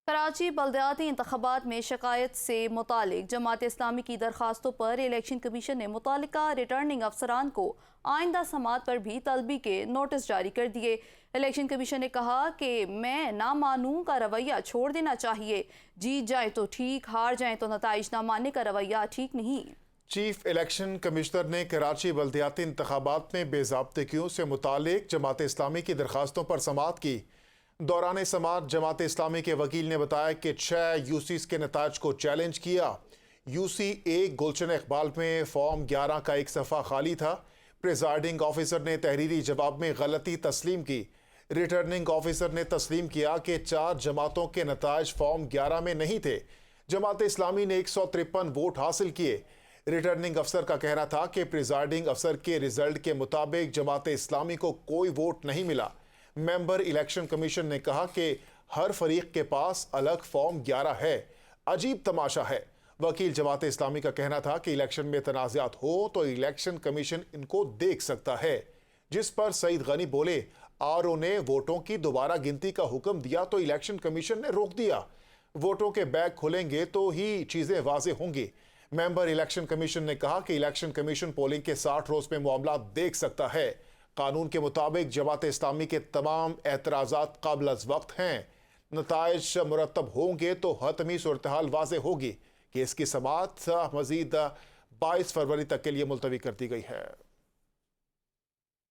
کراچی بلدیاتی انتخابات میں شکایت سے متعلق جماعت اسلامی کی درخواستوں پر الیکشن کمیشن نے متعلقہ ریٹرننگ افسران کو آئندہ سماعت پر بھی طلبی کے نوٹس جاری کر دیے۔ الیکشن کمیشن نے کہا کہ میں نہ مانوں کا رویہ چھوڑ دینا چاہیے، جیت جائیں تو ٹھیک، ہار جائیں تو نتائج نہ ماننے کا رویہ ٹھیک نہیں۔ چیف الیکشن کمشنر نے کراچی بلدیاتی انتخابات میں بے ضابطگیوں سے متعلق جماعت اسلامی کی درخواستوں پر سماعت کی۔ دوران سماعت جماعت اسلامی کے وکیل نے بتایا کہ 6 یوسیز کے نتائج کو چیلنج کیا۔ یو سی 1 گلشن اقبال میں فارم 11 کا ایک صفحہ خالی تھا۔ پریزائڈنگ آفیسر نے تحریری جواب میں غلطی تسلیم کی۔ ریٹرننگ آفیسر نے تسلیم کیا کہ 4 جماعتوں کے نتائج فارم 11 میں نہیں تھے۔ جماعت اسلامی نے 153 ووٹ حاصل کیے۔ ریٹرننگ افسر کا کہنا تھا کہ پریزائڈنگ افسر کے رزلٹ کے مطابق جماعت اسلامی کو کوئی ووٹ نہیں ملا۔ ممبر الیکشن کمیشن نے کہا کہ ہر فریق کے پاس الگ فارم 11 ہے۔ عجیب تماشا ہے۔ وکیل جماعت اسلامی کا کہنا تھا کہ الیکشن میں تنازعات ہو تو الیکشن کمیشن ان کو دیکھ سکتا ہے، جس پر سعید غنی بولے آر او نے ووٹوں کی دوبارہ گنتی کا حکم دیا تو الیکشن کمیشن نے روک دیا۔ ووٹوں کے بیگ کھلیں گے تو ہی چیزیں واضح ہوں گی۔ ممبر الیکشن کمیشن نے کہا کہ الیکشن کمیشن پولنگ کے 60 روز میں معاملات دیکھ سکتا ہے۔ قانون کے مطابق جماعت اسلامی کے تمام اعتراضات قابل از وقت ہیں۔ نتائج مرتب ہوں گے تو حتمی صورتحال واضح ہوگی کہ اس کی سماعت مزید 22 فروری تک کے لیے ملتوی کر دی گئی ہے۔